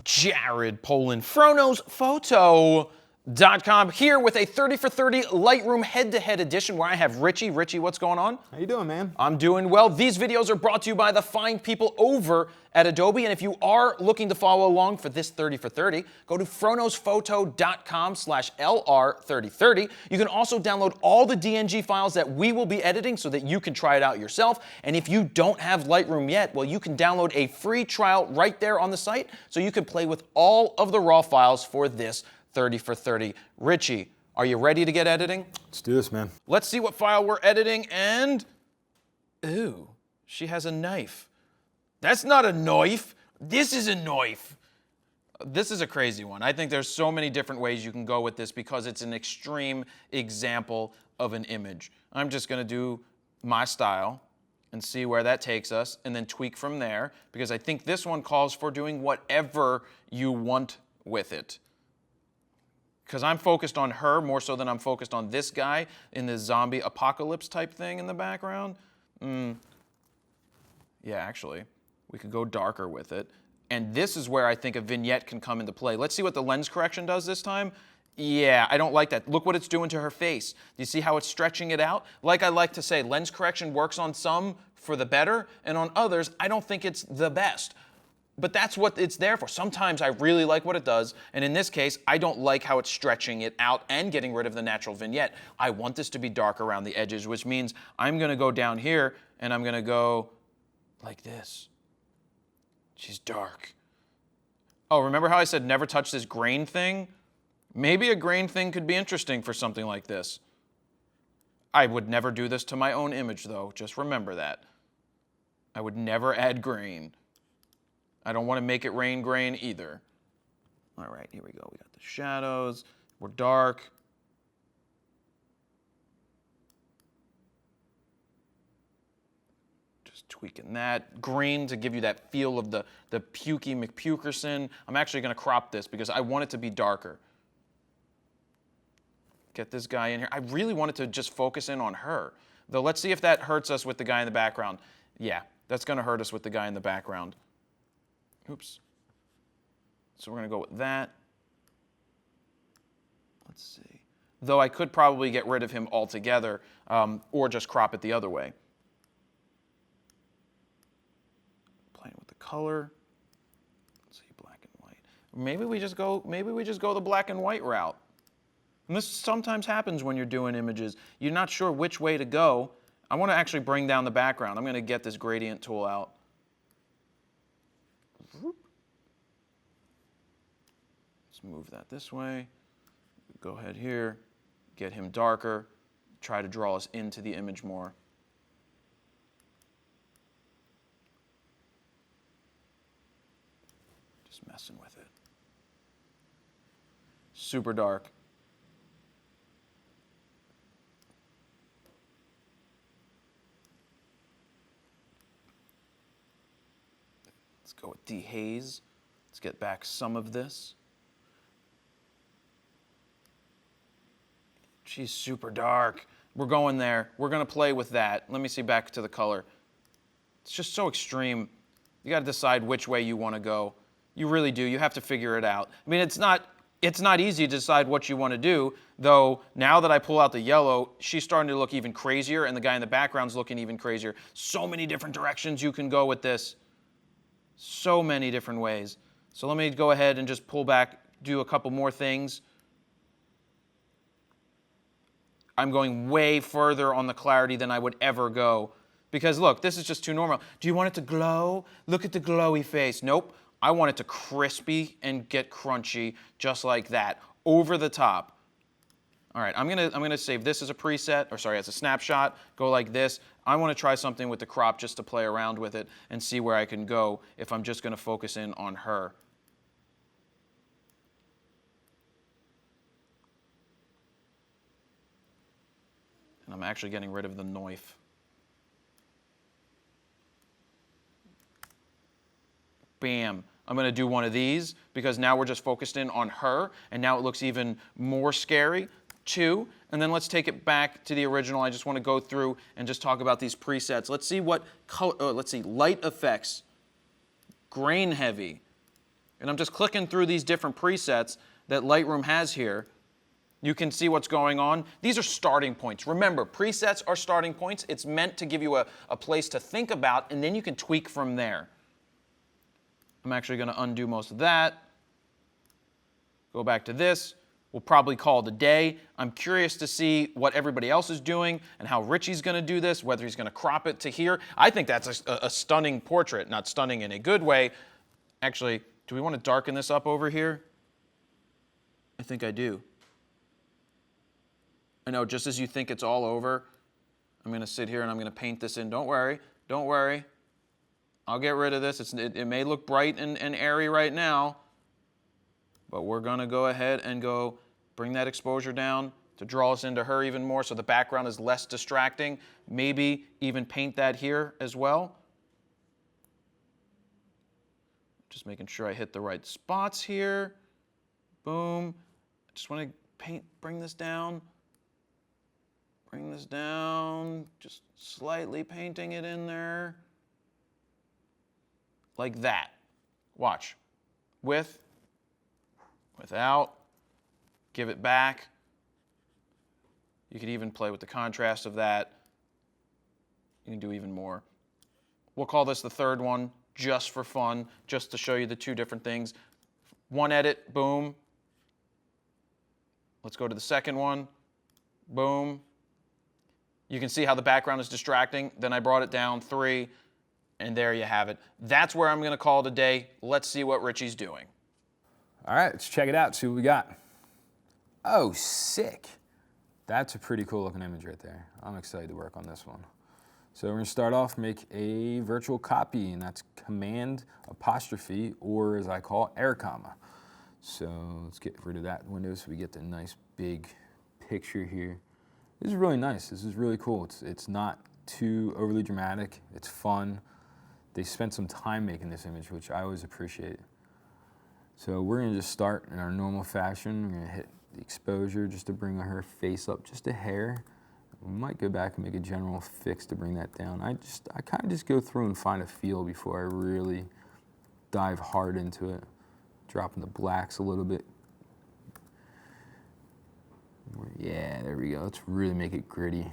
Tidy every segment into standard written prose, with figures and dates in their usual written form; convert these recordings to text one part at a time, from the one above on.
Jared Polin, FronosPhoto.com, here with a 30 for 30 Lightroom head-to-head edition where I have Richie. Richie, what's going on? How you doing, man? I'm doing well. These videos are brought to you by the fine people over at Adobe, and if you are looking to follow along for this 30 for 30, go to FronosPhoto.com/LR3030. You can also download all the DNG files that we will be editing so that you can try it out yourself. And if you don't have Lightroom yet, well, you can download a free trial right there on the site so you can play with all of the raw files for this 30 for 30. Richie, are you ready to get editing? Let's do this, man. Let's see what file we're editing, and ooh, she has a knife. That's not a knife. This is a knife. This is a crazy one. I think there's so many different ways you can go with this because it's an extreme example of an image. I'm just going to do my style and see where that takes us and then tweak from there because I think this one calls for doing whatever you want with it. Because I'm focused on her more so than I'm focused on this guy in this zombie apocalypse type thing in the background. Yeah, actually, we could go darker with it. And this is where I think a vignette can come into play. Let's see what the lens correction does this time. Yeah, I don't like that. Look what it's doing to her face. Do you see how it's stretching it out? Like I like to say, lens correction works on some for the better, and on others, I don't think it's the best. But that's what it's there for. Sometimes I really like what it does, and in this case, I don't like how it's stretching it out and getting rid of the natural vignette. I want this to be dark around the edges, which means I'm gonna go down here, and I'm gonna go like this. She's dark. Oh, remember how I said never touch this grain thing? Maybe a grain thing could be interesting for something like this. I would never do this to my own image, though. Just remember that. I would never add grain. I don't want to make it rain grain either. All right, here we go. We got the shadows. We're dark. Just tweaking that. Green to give you that feel of the pukey McPukerson. I'm actually going to crop this because I want it to be darker. Get this guy in here. I really wanted to just focus in on her. Though let's see if that hurts us with the guy in the background. Yeah, that's going to hurt us with the guy in the background. Oops. So we're going to go with that. Let's see. Though I could probably get rid of him altogether or just crop it the other way. Playing with the color. Let's see, black and white. Maybe we just go the black and white route. And this sometimes happens when you're doing images. You're not sure which way to go. I want to actually bring down the background. I'm going to get this gradient tool out. Let's move that this way. Go ahead here, get him darker, try to draw us into the image more. Just messing with it. Super dark. Let's go with dehaze. Let's get back some of this. She's super dark. We're going there. We're going to play with that. Let me see back to the color. It's just so extreme. You got to decide which way you want to go. You really do. You have to figure it out. I mean, it's not easy to decide what you want to do, though now that I pull out the yellow, she's starting to look even crazier, and the guy in the background's looking even crazier. So many different directions you can go with this. So many different ways. So let me go ahead and just pull back, do a couple more things. I'm going way further on the clarity than I would ever go. Because look, this is just too normal. Do you want it to glow? Look at the glowy face. Nope. I want it to crispy and get crunchy just like that. Over the top. All right, I'm gonna save this as a preset, or sorry, as a snapshot. Go like this. I want to try something with the crop just to play around with it and see where I can go if I'm just gonna focus in on her. And I'm actually getting rid of the knife. Bam. I'm going to do one of these because now we're just focused in on her, and now it looks even more scary. 2, and then let's take it back to the original. I just want to go through and just talk about these presets. Let's see what color, let's see, light effects, grain heavy. and I'm just clicking through these different presets that Lightroom has here, you can see what's going on. These are starting points. Remember, presets are starting points. It's meant to give you a place to think about, and then you can tweak from there. I'm actually going to undo most of that. Go back to this. We'll probably call it a day. I'm curious to see what everybody else is doing and how Richie's going to do this, whether he's going to crop it to here. I think that's a stunning portrait, not stunning in a good way. Actually, do we want to darken this up over here? I think I do. I know, just as you think it's all over, I'm going to sit here and I'm going to paint this in. Don't worry. Don't worry. I'll get rid of this. It may look bright and airy right now, but we're going to go ahead and go bring that exposure down to draw us into her even more so the background is less distracting. Maybe even paint that here as well. Just making sure I hit the right spots here. Boom. I just want to bring this down. Bring this down, just slightly painting it in there. Like that. Watch. With, without, give it back. You could even play with the contrast of that. You can do even more. We'll call this the third one, just for fun, just to show you the two different things. One edit, boom. Let's go to the second one, boom. You can see how the background is distracting. Then I brought it down 3, and there you have it. That's where I'm going to call it a day. Let's see what Richie's doing. All right, let's check it out, see what we got. Oh, sick. That's a pretty cool looking image right there. I'm excited to work on this one. So we're going to start off, make a virtual copy, and that's Command apostrophe, or as I call it, air comma. So let's get rid of that window so we get the nice big picture here. This is really nice. This is really cool. It's not too overly dramatic. It's fun. They spent some time making this image, which I always appreciate. So we're going to just start in our normal fashion. We're going to hit the exposure just to bring her face up just a hair. We might go back and make a general fix to bring that down. I kind of just go through and find a feel before I really dive hard into it. Dropping the blacks a little bit. Yeah, there we go. Let's really make it gritty.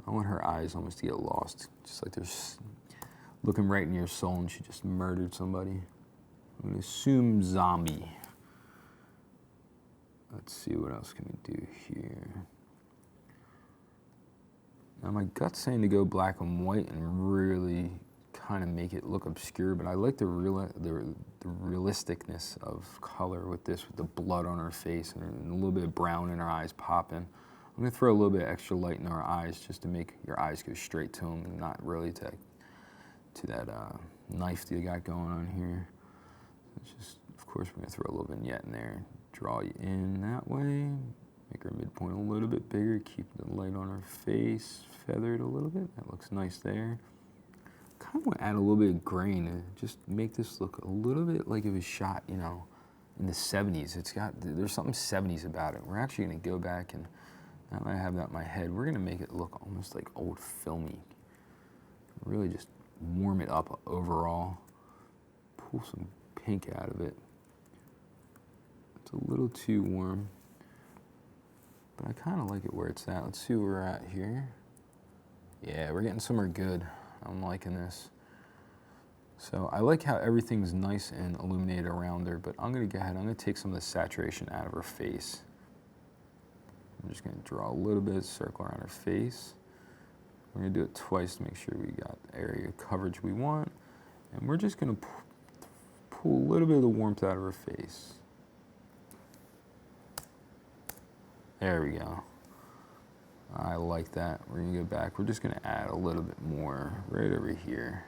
I want her eyes almost to get lost. Just like there's looking right in your soul and she just murdered somebody. I'm gonna assume zombie. Let's see what else can we do here. Now my gut's saying to go black and white and really kind of make it look obscure, but I like the realisticness of color with this, with the blood on her face and a little bit of brown in her eyes popping. I'm gonna throw a little bit of extra light in her eyes just to make your eyes go straight to them and not really to that knife that you got going on here. It's just, of course, we're gonna throw a little vignette in there, draw you in that way, make her midpoint a little bit bigger, keep the light on her face, feather it a little bit. That looks nice there. Kind of want to add a little bit of grain and just make this look a little bit like it was shot, you know, in the 70s. There's something 70s about it. We're actually going to go back and, now that I have that in my head, we're going to make it look almost like old filmy. Really just warm it up overall. Pull some pink out of it. It's a little too warm, but I kind of like it where it's at. Let's see where we're at here. Yeah, we're getting somewhere good. I'm liking this. So I like how everything's nice and illuminated around her, but I'm gonna go ahead, I'm gonna take some of the saturation out of her face. I'm just gonna draw a little bit of circle around her face. We're gonna do it twice to make sure we got the area of coverage we want. And we're just gonna pull a little bit of the warmth out of her face. There we go. I like that. We're gonna go back. We're just gonna add a little bit more right over here.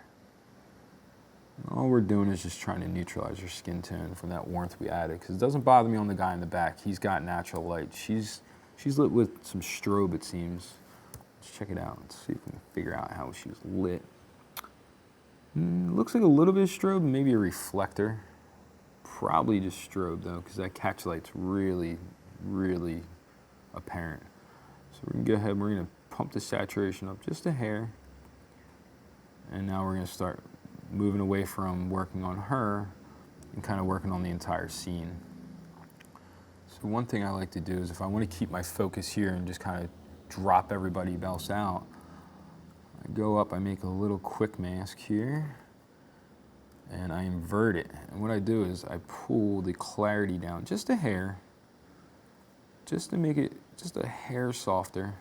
And all we're doing is just trying to neutralize her skin tone from that warmth we added, because it doesn't bother me on the guy in the back. He's got natural light. She's lit with some strobe, it seems. Let's check it out. Let's see if we can figure out how she's lit. Looks like a little bit of strobe, maybe a reflector. Probably just strobe though, because that catch light's really, really apparent. So we're gonna go ahead and we're gonna pump the saturation up just a hair. And now we're gonna start moving away from working on her and kind of working on the entire scene. So one thing I like to do is if I want to keep my focus here and just kind of drop everybody else out, I go up, I make a little quick mask here, and I invert it. And what I do is I pull the clarity down just a hair, just to make it just a hair softer.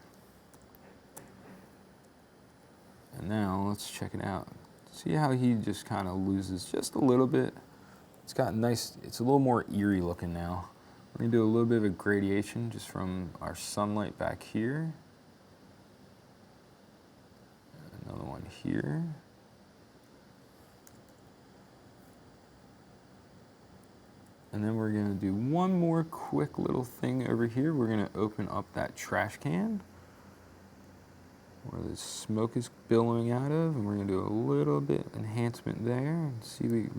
And now let's check it out. See how he just kind of loses just a little bit? It's got nice, it's a little more eerie looking now. We're gonna do a little bit of a gradation just from our sunlight back here. Another one here. And then we're gonna do one more quick little thing over here. We're gonna open up that trash can where the smoke is billowing out of, and we're gonna do a little bit enhancement there. And see, we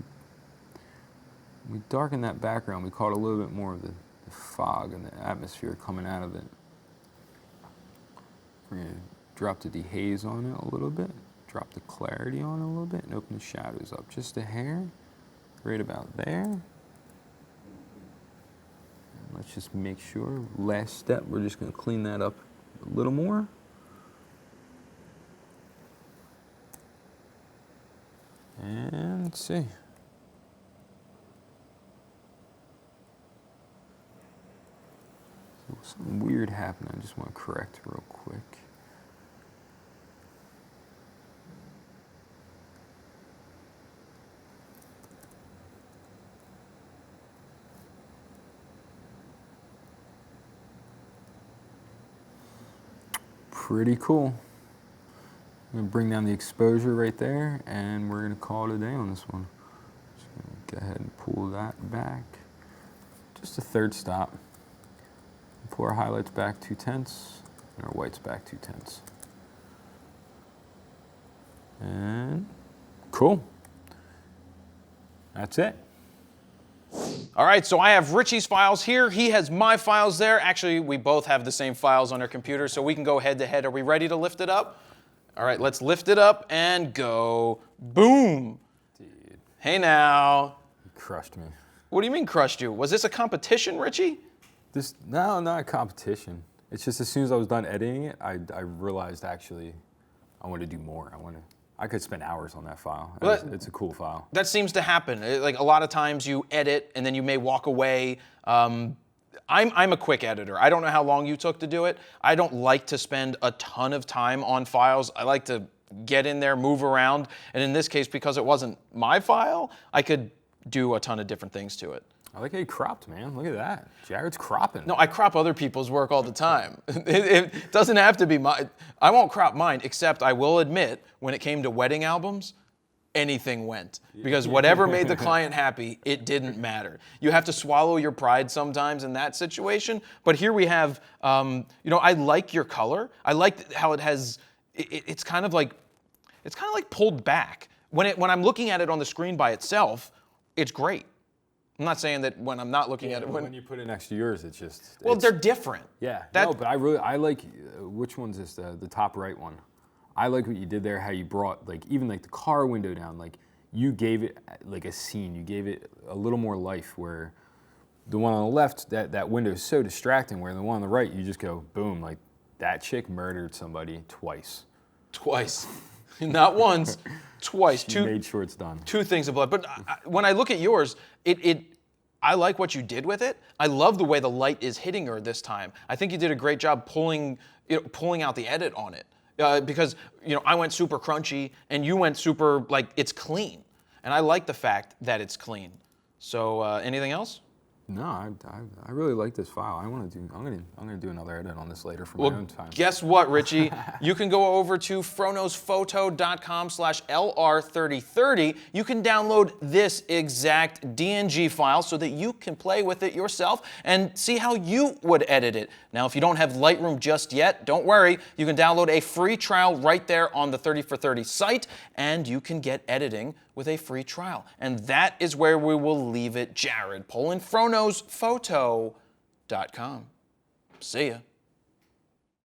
darken that background. We caught a little bit more of the fog and the atmosphere coming out of it. We're gonna drop the dehaze on it a little bit, drop the clarity on it a little bit, and open the shadows up just a hair, right about there. And let's just make sure, last step, we're just gonna clean that up a little more. And let's see. So something weird happened. I just want to correct real quick. Pretty cool. I'm going to bring down the exposure right there, and we're going to call it a day on this one. Just going to go ahead and pull that back. Just a third stop. Pull our highlights back 2/10 and our whites back 2/10. And cool. That's it. All right, so I have Richie's files here. He has my files there. Actually, we both have the same files on our computer, so we can go head to head. Are we ready to lift it up? All right, let's lift it up and go. Boom. Dude. Hey now. You crushed me. What do you mean crushed you? Was this a competition, Richie? No, not a competition. It's just as soon as I was done editing it, I realized actually I want to do more. I could spend hours on that file. It's a cool file. That seems to happen. Like a lot of times you edit and then you may walk away. I'm a quick editor. I don't know how long you took to do it. I don't like to spend a ton of time on files. I like to get in there, move around. And in this case, because it wasn't my file, I could do a ton of different things to it. I like how you cropped, man. Look at that. Jared's cropping. No, I crop other people's work all the time. It doesn't have to be mine. I won't crop mine, except I will admit, when it came to wedding albums, anything went. Because whatever made the client happy, it didn't matter. You have to swallow your pride sometimes in that situation. But here we have, I like your color. I like how it has, it's kind of like pulled back. When I'm looking at it on the screen by itself, it's great. I'm not saying that when I'm not looking at it. When you put it next to yours, it's just. Well, they're different. Yeah. No, but I like, which one's this? The top right one. I like what you did there, how you brought, even the car window down. You gave it like a scene. You gave it a little more life, where the one on the left, that window is so distracting, where the one on the right, you just go, boom, that chick murdered somebody twice. Twice. Not once, twice. She made sure it's done. 2 things of blood. But when I look at yours, I like what you did with it. I love the way the light is hitting her this time. I think you did a great job pulling out the edit on it. Because I went super crunchy and you went super it's clean. And I like the fact that it's clean. So anything else? No, I really like this file. I'm gonna do another edit on this later for my own time. Guess what, Richie? You can go over to fronosphoto.com/LR3030. You can download this exact DNG file so that you can play with it yourself and see how you would edit it. Now, if you don't have Lightroom just yet, don't worry. You can download a free trial right there on the 30 for 30 site, and you can get editing with a free trial. And that is where we will leave it. Jared, PolandFronosphoto.com. See ya.